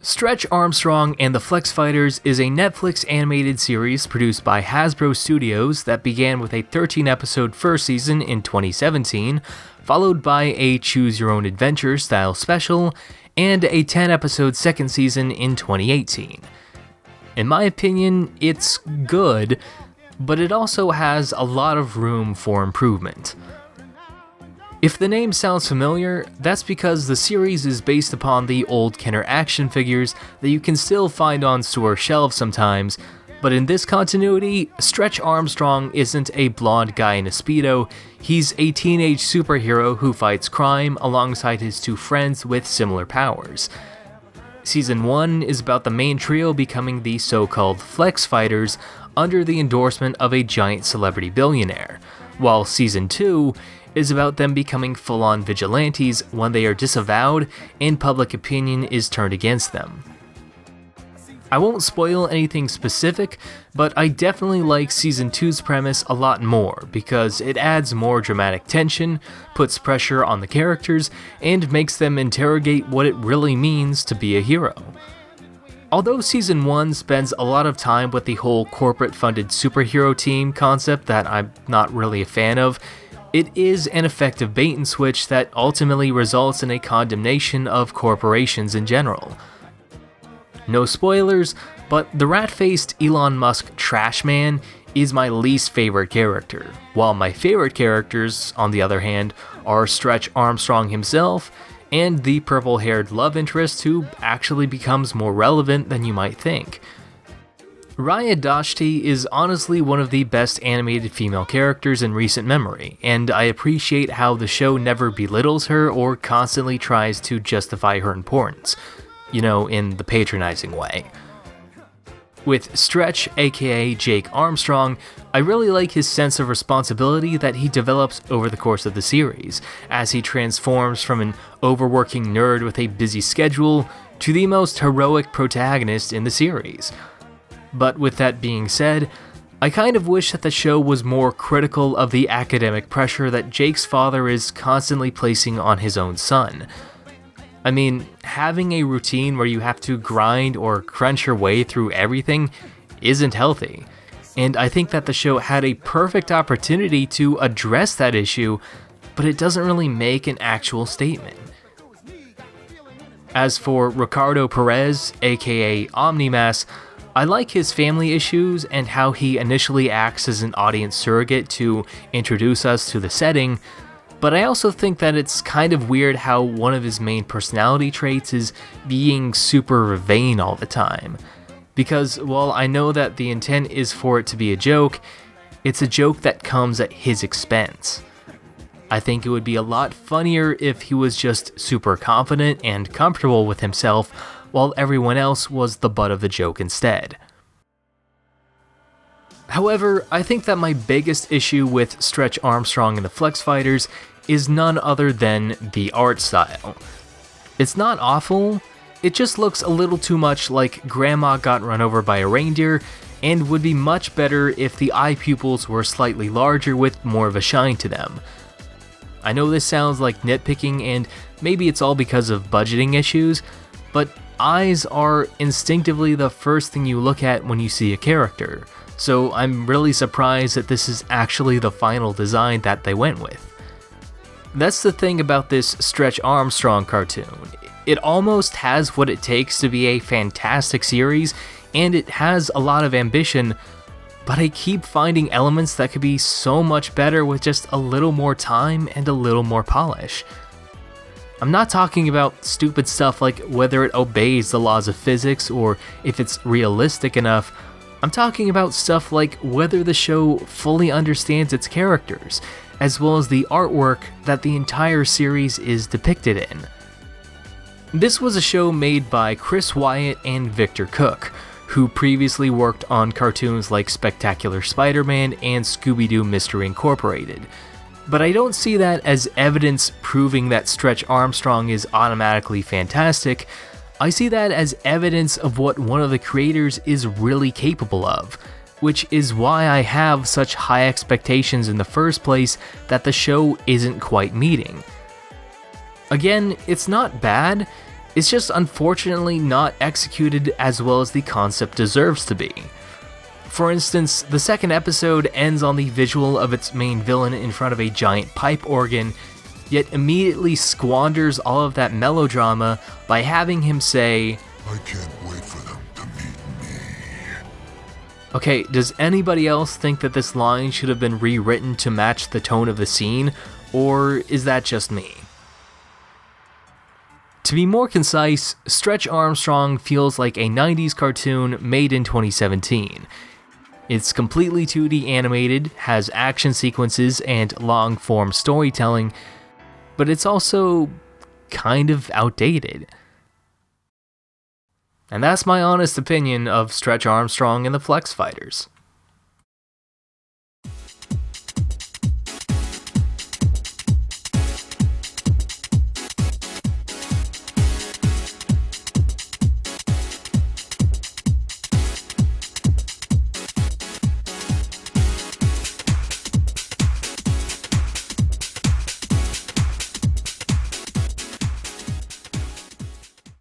Stretch Armstrong and the Flex Fighters is a Netflix animated series produced by Hasbro Studios that began with a 13-episode first season in 2017, followed by a Choose Your Own Adventure style special, and a 10-episode second season in 2018. In my opinion, it's good, but it also has a lot of room for improvement. If the name sounds familiar, that's because the series is based upon the old Kenner action figures that you can still find on store shelves sometimes, but in this continuity, Stretch Armstrong isn't a blonde guy in a Speedo, he's a teenage superhero who fights crime alongside his two friends with similar powers. Season 1 is about the main trio becoming the so-called Flex Fighters under the endorsement of a giant celebrity billionaire, while Season 2 is about them becoming full-on vigilantes when they are disavowed and public opinion is turned against them. I won't spoil anything specific, but I definitely like Season 2's premise a lot more because it adds more dramatic tension, puts pressure on the characters, and makes them interrogate what it really means to be a hero. Although Season 1 spends a lot of time with the whole corporate-funded superhero team concept that I'm not really a fan of, it is an effective bait and switch that ultimately results in a condemnation of corporations in general. No spoilers, but the rat-faced Elon Musk trash man is my least favorite character, while my favorite characters, on the other hand, are Stretch Armstrong himself and the purple-haired love interest who actually becomes more relevant than you might think. Raya Dashti is honestly one of the best animated female characters in recent memory, and I appreciate how the show never belittles her or constantly tries to justify her importance, in the patronizing way. With Stretch, aka Jake Armstrong, I really like his sense of responsibility that he develops over the course of the series, as he transforms from an overworking nerd with a busy schedule to the most heroic protagonist in the series. But with that being said, I kind of wish that the show was more critical of the academic pressure that Jake's father is constantly placing on his own son. I mean, having a routine where you have to grind or crunch your way through everything isn't healthy, and I think that the show had a perfect opportunity to address that issue, but it doesn't really make an actual statement. As for Ricardo Perez, aka Omnimass, I like his family issues and how he initially acts as an audience surrogate to introduce us to the setting, but I also think that it's kind of weird how one of his main personality traits is being super vain all the time. Because while I know that the intent is for it to be a joke, it's a joke that comes at his expense. I think it would be a lot funnier if he was just super confident and comfortable with himself, while everyone else was the butt of the joke instead. However, I think that my biggest issue with Stretch Armstrong and the Flex Fighters is none other than the art style. It's not awful, it just looks a little too much like Grandma got run over by a reindeer, and would be much better if the eye pupils were slightly larger with more of a shine to them. I know this sounds like nitpicking, and maybe it's all because of budgeting issues, but eyes are instinctively the first thing you look at when you see a character, so I'm really surprised that this is actually the final design that they went with. That's the thing about this Stretch Armstrong cartoon. It almost has what it takes to be a fantastic series, and it has a lot of ambition, but I keep finding elements that could be so much better with just a little more time and a little more polish. I'm not talking about stupid stuff like whether it obeys the laws of physics or if it's realistic enough. I'm talking about stuff like whether the show fully understands its characters, as well as the artwork that the entire series is depicted in. This was a show made by Chris Wyatt and Victor Cook, who previously worked on cartoons like Spectacular Spider-Man and Scooby-Doo Mystery Incorporated. But I don't see that as evidence proving that Stretch Armstrong is automatically fantastic. I see that as evidence of what one of the creators is really capable of, which is why I have such high expectations in the first place that the show isn't quite meeting. Again, it's not bad, It's just unfortunately not executed as well as the concept deserves to be. For instance, the second episode ends on the visual of its main villain in front of a giant pipe organ, yet immediately squanders all of that melodrama by having him say, "I can't wait for them to meet me." Okay, does anybody else think that this line should have been rewritten to match the tone of the scene, or is that just me? To be more concise, Stretch Armstrong feels like a 90s cartoon made in 2017. It's completely 2D animated, has action sequences and long-form storytelling, but it's also kind of outdated. And that's my honest opinion of Stretch Armstrong and the Flex Fighters.